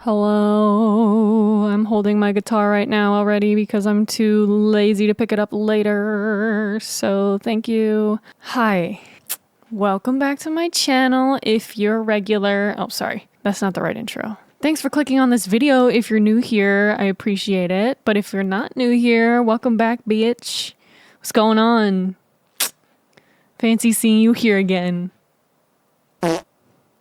Hello, I'm holding my guitar right now already because I'm too lazy to pick it up later, so thank you. Hi, welcome back to my channel if you're a regular. Oh, sorry, that's not the right intro. Thanks for clicking on this video. If you're new here, I appreciate it, but if you're not new here, welcome back, bitch. What's going on? Fancy seeing you here again.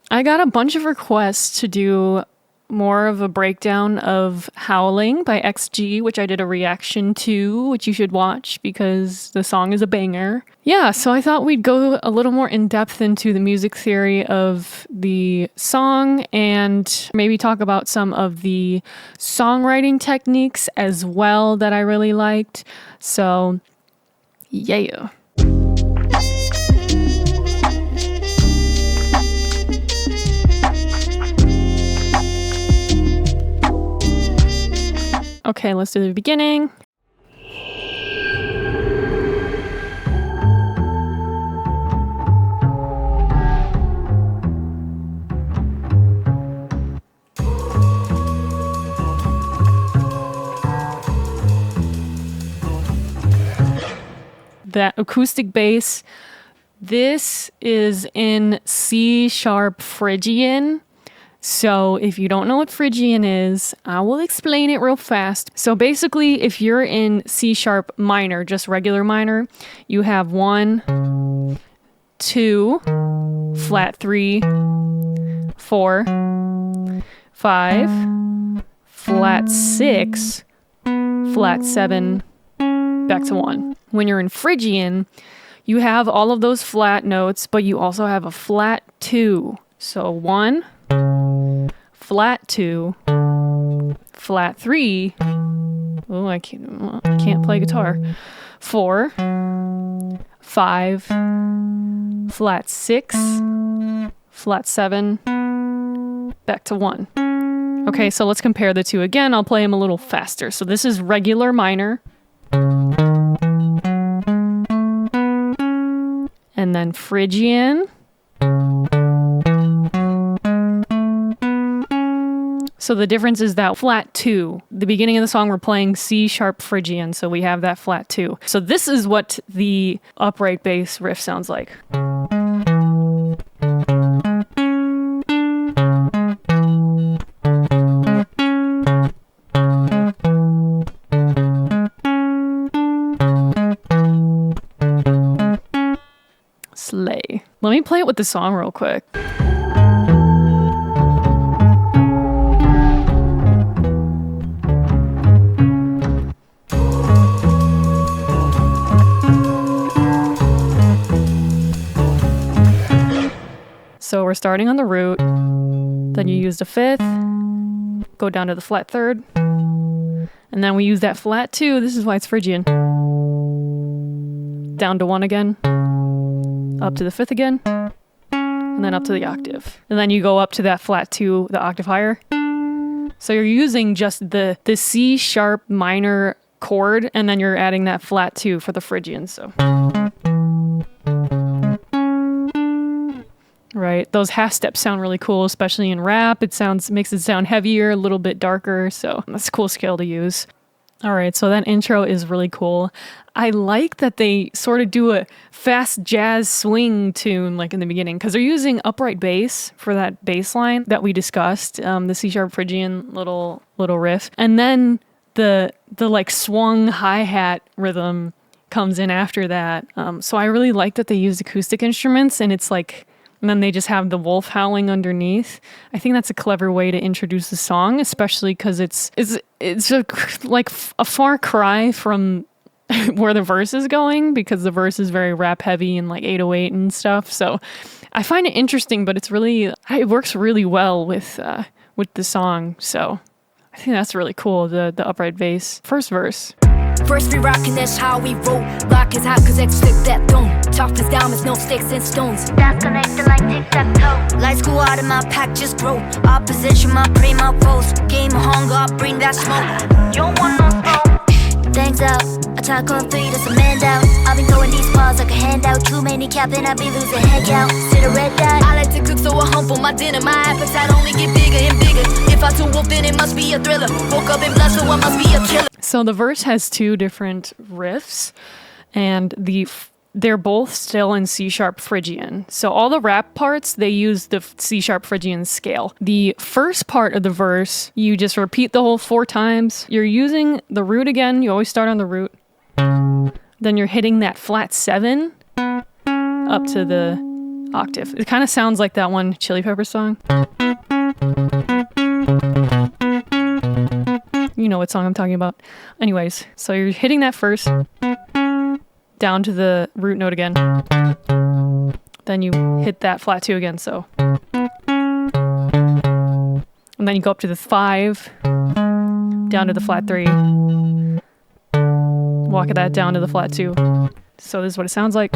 I got a bunch of requests to do more of a breakdown of Howling by XG, which I did a reaction to, which you should watch because the song is a banger. Yeah, so I thought we'd go a little more in depth into the music theory of the song and maybe talk about some of the songwriting techniques as well that I really liked. So, yeah. Okay, let's do the beginning. That acoustic bass, this is in C sharp Phrygian. So if you don't know what Phrygian is, I will explain it real fast. So basically, if you're in C sharp minor, just regular minor, you have 1, 2, flat 3, 4, 5, flat 6, flat 7, back to 1. When you're in Phrygian, you have all of those flat notes, but you also have a flat 2. So 1, flat 2, flat 3, oh, I can't play guitar, 4, 5, flat 6, flat 7, back to 1. Okay, so let's compare the two again. I'll play them a little faster. So this is regular minor, and then Phrygian. So the difference is that flat 2. The beginning of the song, we're playing C sharp Phrygian, so we have that flat 2. So this is what the upright bass riff sounds like. Slay. Let me play it with the song real quick. So we're starting on the root, then you use the 5th, go down to the flat 3rd, and then we use that flat 2, this is why it's Phrygian. Down to 1 again, up to the 5th again, and then up to the octave. And then you go up to that flat 2, the octave higher. So you're using just the C sharp minor chord, and then you're adding that flat 2 for the Phrygian, so. Right, those half steps sound really cool, especially in rap. It makes it sound heavier, a little bit darker, so that's a cool scale to use. All right, so that intro is really cool. I like that they sort of do a fast jazz swing tune like in the beginning, because they're using upright bass for that bass line that we discussed, the C sharp Phrygian little riff, and then the like swung hi-hat rhythm comes in after that. So I really like that they used acoustic instruments, and it's like. And then they just have the wolf howling underneath. I think that's a clever way to introduce the song, especially because it's like a far cry from where the verse is going, because the verse is very rap heavy and like 808 and stuff. So I find it interesting, but it works really well with the song. So I think that's really cool. The upright bass. First verse. First we rockin', that's how we roll. Block is hot cause it's flip that dome. Top is diamonds, no sticks and stones. That's connected like tic-tac-toe. Lights go out and my pack just grow. Opposition, my prey, my foes. Game of hunger, I'll bring that smoke. You don't want no smoke. Things out, attack on three, that's a man down. I've been throwing these paws like a handout. Too many capping, I be losing head count. Sit a red dot. I like to cook, so I hump for my dinner. My appetite only get bigger and bigger. If I too wolf, then it must be a thriller. Woke up in blood, so I must be a killer. So the verse has two different riffs, and they're both still in C sharp Phrygian. So all the rap parts, they use the C sharp Phrygian scale. The first part of the verse, you just repeat the whole 4 times. You're using the root again. You always start on the root. Then you're hitting that flat 7 up to the octave. It kind of sounds like that one Chili Pepper song. You know what song I'm talking about. Anyways, so you're hitting that first, down to the root note again. Then you hit that flat 2 again, so. And then you go up to the 5, down to the flat 3. Walk that down to the flat 2. So this is what it sounds like.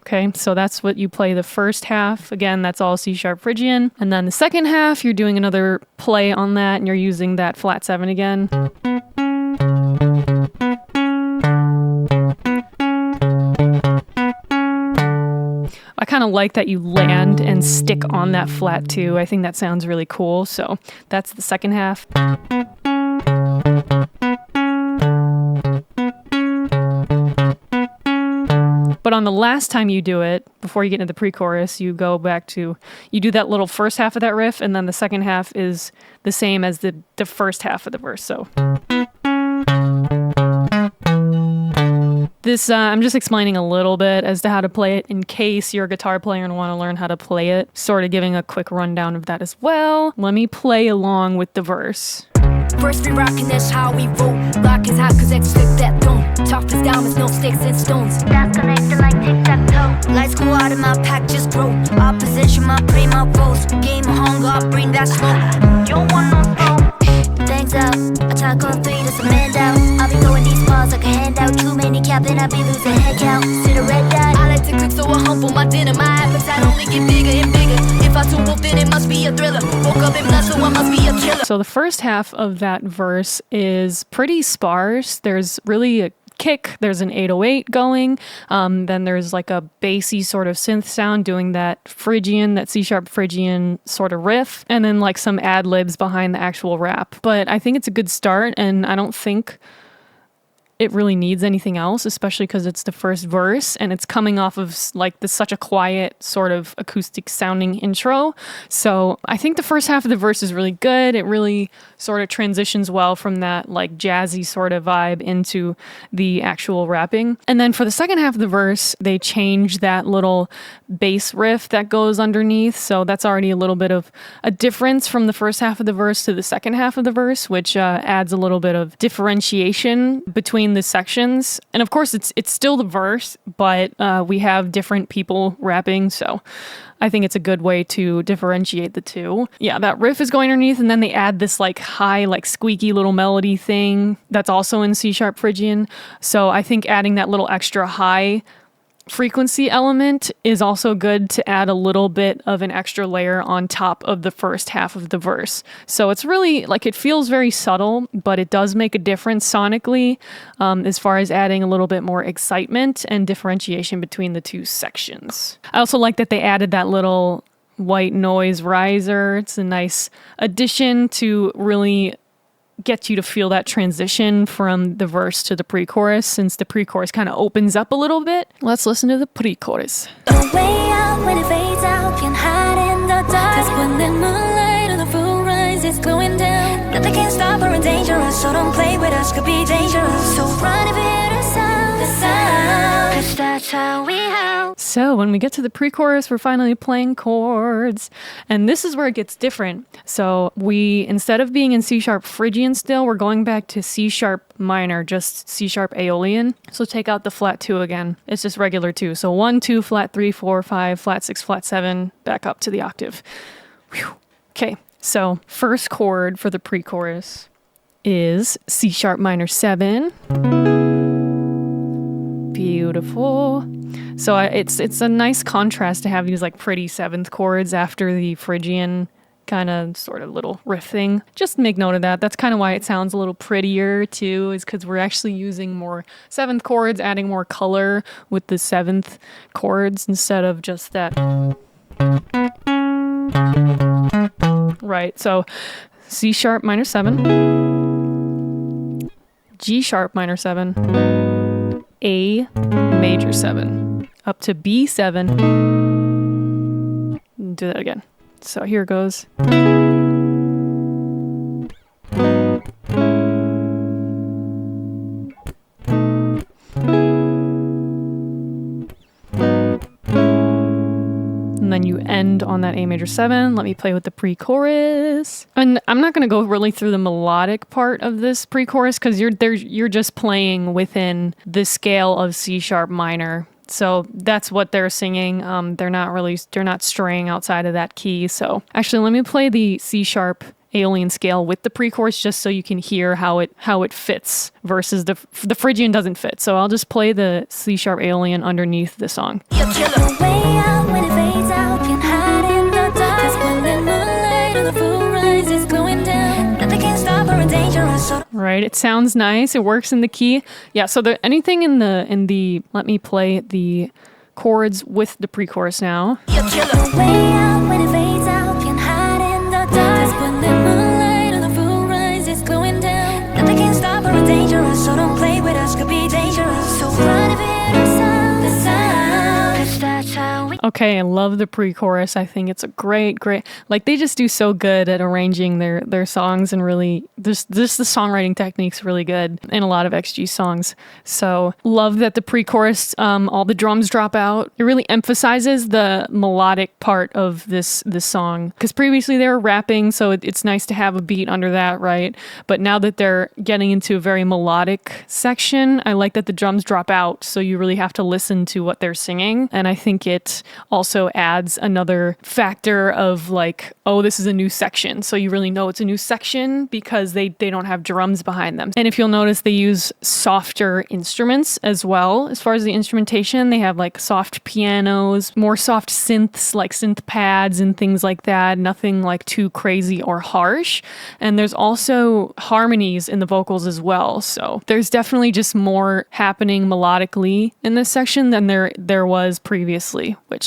Okay, so that's what you play the first half. Again, that's all C sharp Phrygian. And then the second half, you're doing another play on that, and you're using that flat 7 again. I kind of like that you land and stick on that flat 2. I think that sounds really cool. So that's the second half. But on the last time you do it, before you get into the pre-chorus, you go back to, you do that little first half of that riff, and then the second half is the same as the first half of the verse. So this, I'm just explaining a little bit as to how to play it in case you're a guitar player and want to learn how to play it. Sort of giving a quick rundown of that as well. Let me play along with the verse. First we rockin', that's how we roll. Rock is hot cause X flip that throne. Top is diamonds, no sticks and stones. That's connected like tic-tac-toe. Lights go out and my pack just grow. Opposition, my prima rolls. Game of hunger, I bring that smoke. You don't want no smoke. Things out, attack on 3, that's a man down. I'll be throwing these paws like a handout. Too many capping, I be losing head count. Sit a red dot. I like to cook, so I hump for my dinner. My appetite only get bigger and bigger. If I too wolf, then it must be a thriller. Woke up in blood, so I must be a killer. So the first half of that verse is pretty sparse. There's really a kick, there's an 808 going, then there's like a bassy sort of synth sound doing that Phrygian, that C sharp Phrygian sort of riff, and then like some ad libs behind the actual rap. But I think it's a good start, and I don't think it really needs anything else, especially because it's the first verse and it's coming off of like such a quiet sort of acoustic sounding intro. So I think the first half of the verse is really good. It really sort of transitions well from that like jazzy sort of vibe into the actual rapping. And then for the second half of the verse, they change that little bass riff that goes underneath. So that's already a little bit of a difference from the first half of the verse to the second half of the verse, which adds a little bit of differentiation between the sections. And of course it's still the verse, but we have different people rapping, so I think it's a good way to differentiate the two. Yeah, that riff is going underneath, and then they add this like high, like squeaky little melody thing that's also in C sharp Phrygian. So I think adding that little extra high frequency element is also good to add a little bit of an extra layer on top of the first half of the verse. So it's really like, it feels very subtle, but it does make a difference sonically as far as adding a little bit more excitement and differentiation between the two sections. I also like that they added that little white noise riser. It's a nice addition to really get you to feel that transition from the verse to the pre-chorus, since the pre-chorus kind of opens up a little bit. Let's listen to the pre-chorus. The way out when it fades out, can hide in the dark. 'Cause when the moonlight or the full rise is going down, nothing can stop or dangerous, so don't play with us, could be dangerous. So run if you hear the sound, 'cause that's how we howl. So when we get to the pre-chorus, we're finally playing chords, and this is where it gets different. So we, instead of being in C sharp Phrygian still, we're going back to C sharp minor, just C sharp Aeolian. So take out the flat 2 again. It's just regular 2. So 1, 2, flat 3, 4, 5, flat 6, flat 7, back up to the octave. Whew. Okay, so first chord for the pre-chorus is C sharp minor 7. Beautiful. beautiful. So it's a nice contrast to have these like pretty seventh chords after the Phrygian kind of sort of little riff thing. Just make note of that. That's kind of why it sounds a little prettier too, is because we're actually using more seventh chords, adding more color with the seventh chords instead of just that. Right, so C sharp minor 7, G sharp minor 7, A major 7, up to B7. Do that again. So here it goes. And then you end on that A major 7. Let me play with the pre-chorus. And I'm not going to go really through the melodic part of this pre-chorus because you're just playing within the scale of C sharp minor. So that's what they're singing. They're not straying outside of that key. So actually, let me play the C sharp Aeolian scale with the pre-chorus just so you can hear how it fits versus the Phrygian doesn't fit. So I'll just play the C sharp Aeolian underneath the song. Right, it sounds nice. It works in the key. Yeah, so anything in the let me play the chords with the pre-chorus now. Okay, I love the pre-chorus. I think it's a great, like they just do so good at arranging their songs, and really, this the songwriting technique's really good in a lot of XG songs. So love that the pre-chorus, all the drums drop out. It really emphasizes the melodic part of this song, because previously they were rapping, so it's nice to have a beat under that, right? But now that they're getting into a very melodic section, I like that the drums drop out, so you really have to listen to what they're singing, and I think it also adds another factor of like, oh, this is a new section. So you really know it's a new section because they don't have drums behind them. And if you'll notice, they use softer instruments as well. As far as the instrumentation, they have like soft pianos, more soft synths, like synth pads and things like that. Nothing like too crazy or harsh. And there's also harmonies in the vocals as well. So there's definitely just more happening melodically in this section than there was previously, which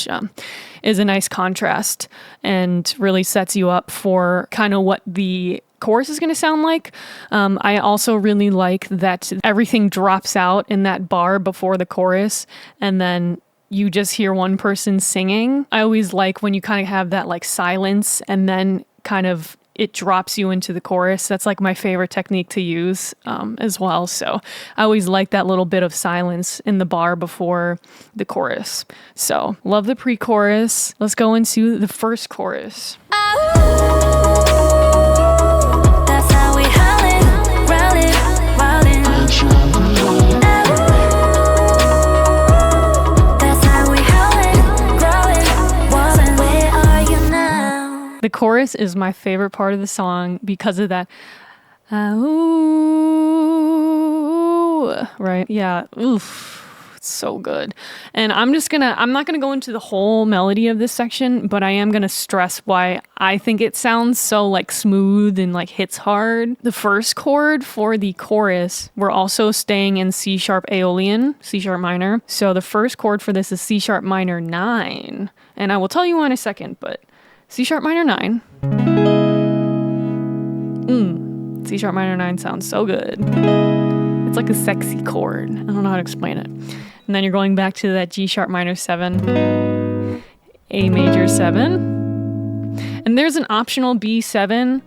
is a nice contrast and really sets you up for kind of what the chorus is going to sound like. I also really like that everything drops out in that bar before the chorus, and then you just hear one person singing. I always like when you kind of have that like silence and then kind of it drops you into the chorus. That's like my favorite technique to use as well. So I always like that little bit of silence in the bar before the chorus. So love the pre-chorus. Let's go into the first chorus. That's how we howling, growling, wilding. That's how we howling, growling, wilding. Where are you now? The chorus is my favorite part of the song because of that. Ooh, right? Yeah. Oof. It's so good. And I'm not gonna go into the whole melody of this section, but I am gonna stress why I think it sounds so like smooth and like hits hard. The first chord for the chorus, we're also staying in C sharp Aeolian, C sharp minor. So the first chord for this is C sharp minor 9. And I will tell you why in a second, but C sharp minor 9. C sharp minor 9 sounds so good. It's like a sexy chord. I don't know how to explain it. And then you're going back to that G sharp minor 7, A major 7. And there's an optional B7.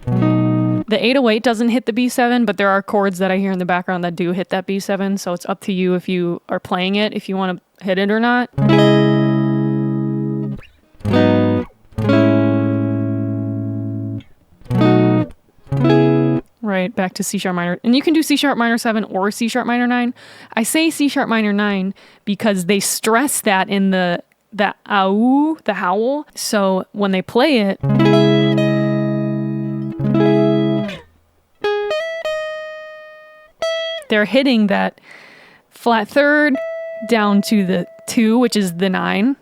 The 808 doesn't hit the B7, but there are chords that I hear in the background that do hit that B7. So it's up to you if you are playing it, if you want to hit it or not. Right, back to C sharp minor. And you can do C sharp minor 7 or C sharp minor 9. I say C sharp minor 9 because they stress that in the ow, the howl. So when they play it, they're hitting that flat third, down to the 2, which is the 9.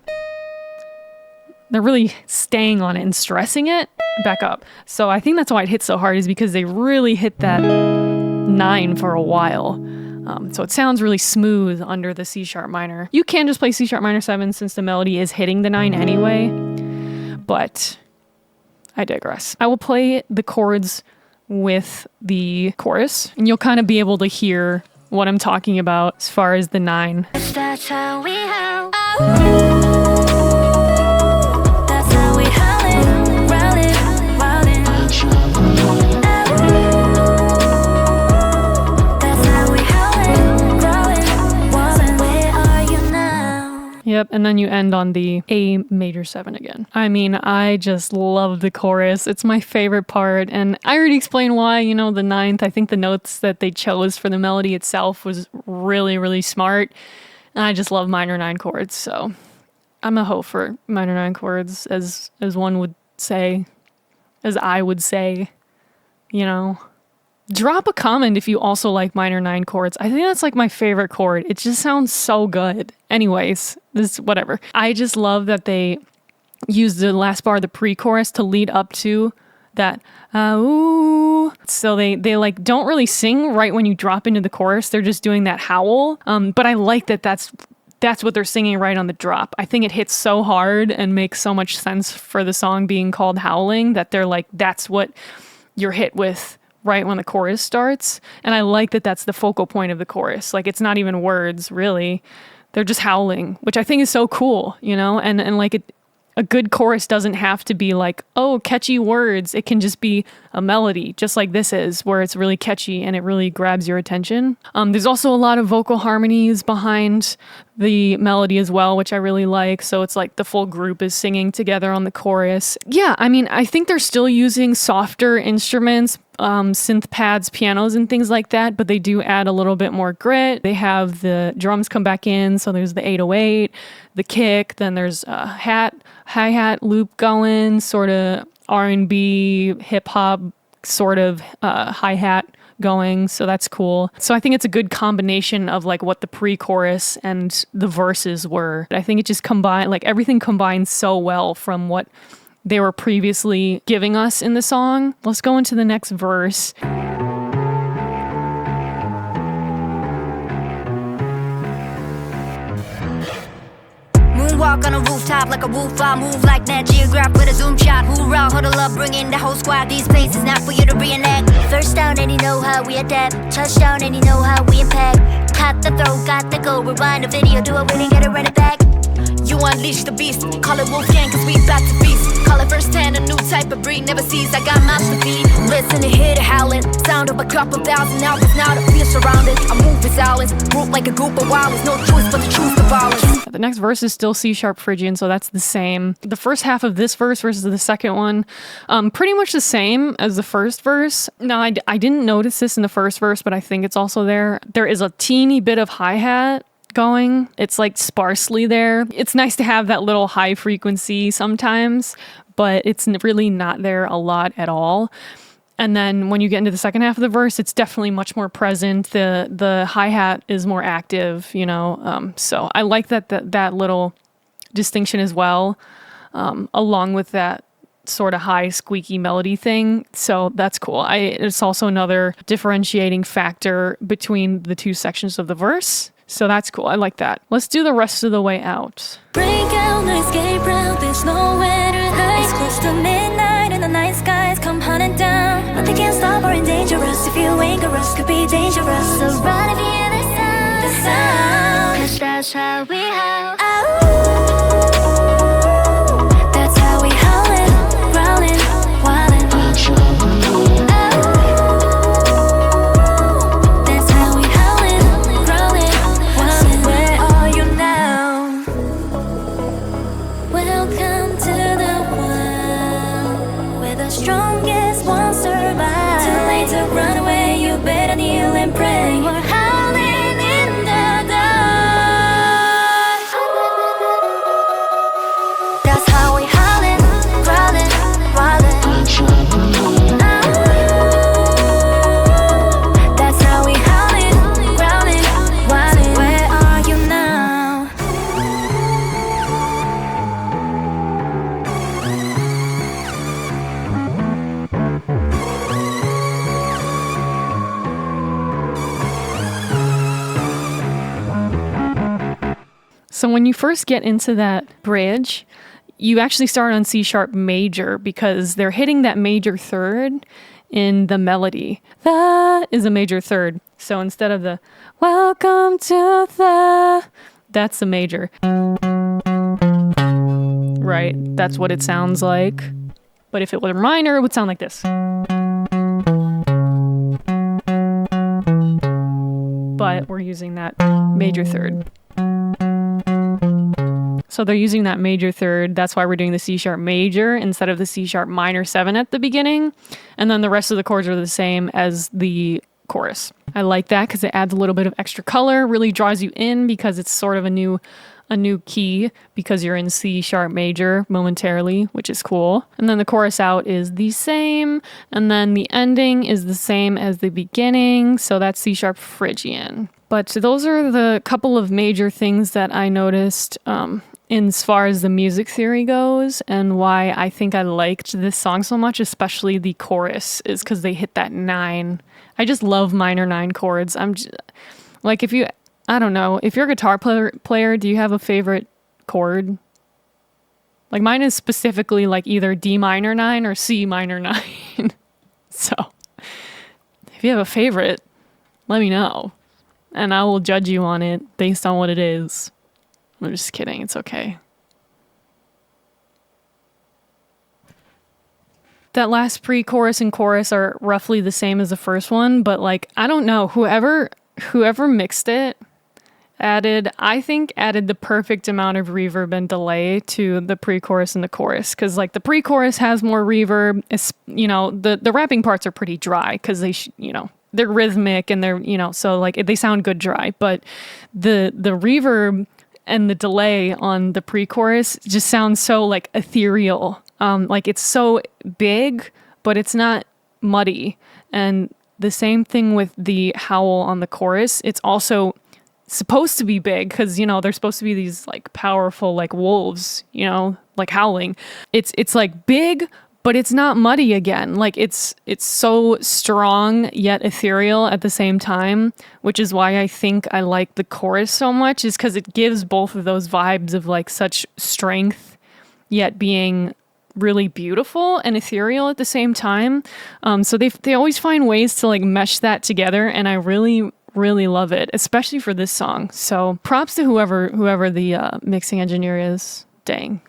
They're really staying on it and stressing it back up. So I think that's why it hits so hard, is because they really hit that 9 for a while. So it sounds really smooth under the C sharp minor. You can just play C sharp minor 7 since the melody is hitting the 9 anyway, but I digress. I will play the chords with the chorus, and you'll kind of be able to hear what I'm talking about as far as the 9. That's how we howl. That's how we howling, growling, wilding. That's how we howling, growling, wilding. Where are you now? Yep, and then you end on the A major 7 again. I mean, I just love the chorus. It's my favorite part, and I already explained why, you know, the 9th. I think the notes that they chose for the melody itself was really, really smart, and I just love minor 9 chords, so I'm a hoe for minor 9 chords, as one would say, as I would say, you know. Drop a comment if you also like minor 9 chords. I think that's like my favorite chord. It just sounds so good. Anyways, this whatever. I just love that they use the last bar of the pre-chorus to lead up to that ooh. So they like don't really sing right when you drop into the chorus. They're just doing that howl. But I like that that's what they're singing right on the drop. I think it hits so hard and makes so much sense for the song being called Howling, that they're like, that's what you're hit with right when the chorus starts. And I like that that's the focal point of the chorus. Like, it's not even words, really. They're just howling, which I think is so cool, you know? And like a good chorus doesn't have to be like, oh, catchy words. It can just be a melody, just like this is, where it's really catchy and it really grabs your attention. There's also a lot of vocal harmonies behind the melody as well, which I really like. So it's like the full group is singing together on the chorus. Yeah, I mean, I think they're still using softer instruments, synth pads, pianos, and things like that, but they do add a little bit more grit. They have the drums come back in, so there's the 808, the kick, then there's a hi-hat loop going, sort of R&B, hip-hop, sort of hi-hat going, so that's cool. So I think it's a good combination of like what the pre-chorus and the verses were. I think it just combined, like everything combines so well from what they were previously giving us in the song. Let's go into the next verse. Moonwalk on a rooftop like a wolf. I move like Nat Geograph with a zoom shot. Hoorah, huddle up, bring in the whole squad. These places not for you to reenact. First down and you know how we adapt. Touchdown and you know how we impact. Cut the throw, got the goal. Rewind the video, do it, really get it, run it back. You unleash the beast, call it Wolfgang cause we back to feast. Call it first hand, a new type of breed, never sees, I got mouths to feed. Listen to hear the howling, sound of a couple thousand albums. Now the fear surrounded, I move in silence. Group like a group of wilders, no choice but the truth to violence. The next verse is still C sharp Phrygian, so that's the same. The first half of this verse versus the second one, pretty much the same as the first verse. Now, I didn't notice this in the first verse, but I think it's also there. There is a teeny bit of hi-hat going. It's like sparsely there. It's nice to have that little high frequency sometimes, but it's really not there a lot at all. And then when you get into the second half of the verse, it's definitely much more present. The hi-hat is more active, you know. So I like that little distinction as well, along with that sort of high squeaky melody thing. So that's cool. It's also another differentiating factor between the two sections of the verse. So that's cool. I like that. Let's do the rest of the way out. Break out, no escape route, there's nowhere to hide. It's close to midnight and the night skies come hunting down. Nothing can stop or endanger us. If you anger us, could be dangerous. So run if you hear the sound. Cause that's how we howl. That's how we howlin', growlin', wildin'. That's how we howlin', growlin', wildin'. Where are you now? Welcome to the world where the strongest won't survive. Too late to run away, you better kneel and pray. We're howling in the dark. So when you first get into that bridge, you actually start on C sharp major because they're hitting that major third in the melody. That is a major third. So instead of the welcome to the, that's the major. Right, that's what it sounds like. But if it were minor, it would sound like this. But we're using that major third. So they're using that major third. That's why we're doing the C sharp major instead of the C sharp minor 7 at the beginning. And then the rest of the chords are the same as the chorus. I like that because it adds a little bit of extra color, really draws you in because it's sort of a new key because you're in C sharp major momentarily, which is cool. And then the chorus out is the same. And then the ending is the same as the beginning. So that's C sharp Phrygian. But those are the couple of major things that I noticed in as far as the music theory goes, and why I think I liked this song so much, especially the chorus, is because they hit that 9. I just love minor 9 chords. Like I don't know, if you're a guitar player, do you have a favorite chord? Like mine is specifically like either D minor 9 or C minor 9. So if you have a favorite, let me know. And I will judge you on it based on what it is. I'm just kidding. It's okay. That last pre-chorus and chorus are roughly the same as the first one, but like, I don't know, whoever mixed it added the perfect amount of reverb and delay to the pre-chorus and the chorus. Cause like the pre-chorus has more reverb. It's, the rapping parts are pretty dry cause they're rhythmic and they're, so like they sound good dry, but the reverb and the delay on the pre-chorus just sounds so like ethereal. Like it's so big, but it's not muddy. And the same thing with the howl on the chorus. It's also supposed to be big because, they're supposed to be these like powerful like wolves, like howling. It's like big, but it's not muddy again. Like it's so strong yet ethereal at the same time, which is why I think I like the chorus so much, is because it gives both of those vibes of like such strength yet being really beautiful and ethereal at the same time. So they always find ways to like mesh that together, and I really love it, especially for this song. So props to whoever the mixing engineer is. Dang.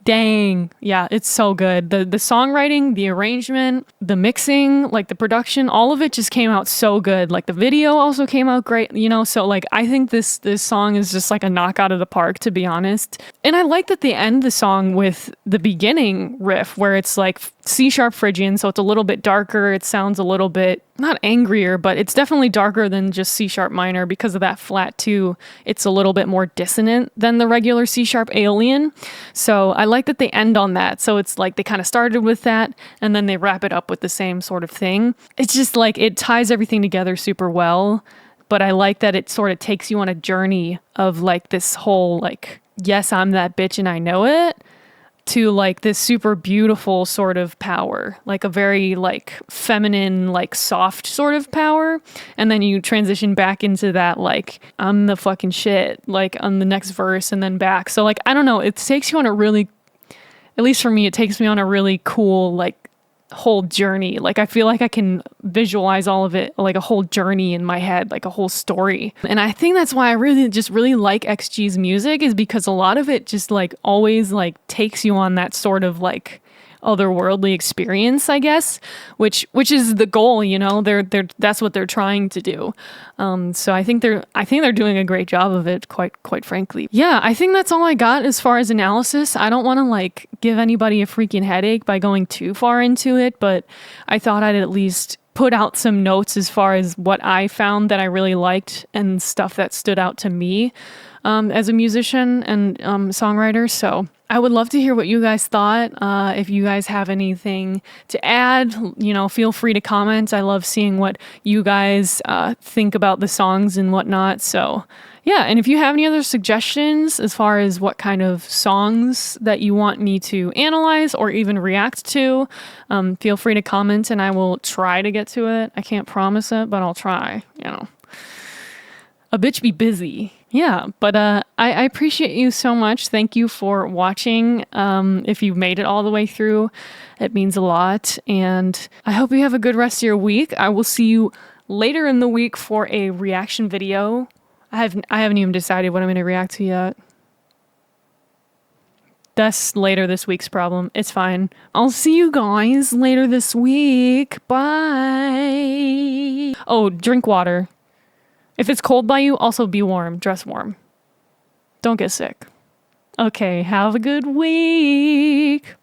Yeah, it's so good. The songwriting, the arrangement, the mixing, like the production, all of it just came out so good. Like the video also came out great, so like I think this song is just like a knockout of the park, to be honest. And I like that they end the song with the beginning riff where it's like C sharp Phrygian, so it's a little bit darker. It sounds a little bit, not angrier, but it's definitely darker than just C sharp minor because of that flat 2. It's a little bit more dissonant than the regular C sharp alien. So I like that they end on that. So it's like they kind of started with that and then they wrap it up with the same sort of thing. It's just like it ties everything together super well. But I like that it sort of takes you on a journey of like this whole like, yes, I'm that bitch and I know it, to like this super beautiful sort of power, like a very like feminine, like soft sort of power. And then you transition back into that, like, I'm the fucking shit, like on the next verse and then back. So like, I don't know, it takes you on a really, at least for me, it takes me on a really cool, like whole journey. Like I feel like I can visualize all of it, like a whole journey in my head, like a whole story. And I think that's why I really like XG's music, is because a lot of it just like always like takes you on that sort of like otherworldly experience, I guess, which is the goal, they're that's what they're trying to do. So I think they're doing a great job of it, quite frankly. Yeah, I think that's all I got as far as analysis. I don't want to like give anybody a freaking headache by going too far into it, but I thought I'd at least put out some notes as far as what I found that I really liked and stuff that stood out to me as a musician and songwriter. So I would love to hear what you guys thought. If you guys have anything to add, feel free to comment. I love seeing what you guys think about the songs and whatnot. So yeah, and if you have any other suggestions as far as what kind of songs that you want me to analyze or even react to, feel free to comment and I will try to get to it. I can't promise it, but I'll try, A bitch be busy. Yeah, but I appreciate you so much. Thank you for watching. If you made it all the way through, it means a lot. And I hope you have a good rest of your week. I will see you later in the week for a reaction video. I haven't even decided what I'm going to react to yet. That's later this week's problem. It's fine. I'll see you guys later this week. Bye. Oh, drink water. If it's cold by you, also be warm. Dress warm. Don't get sick. Okay, have a good week.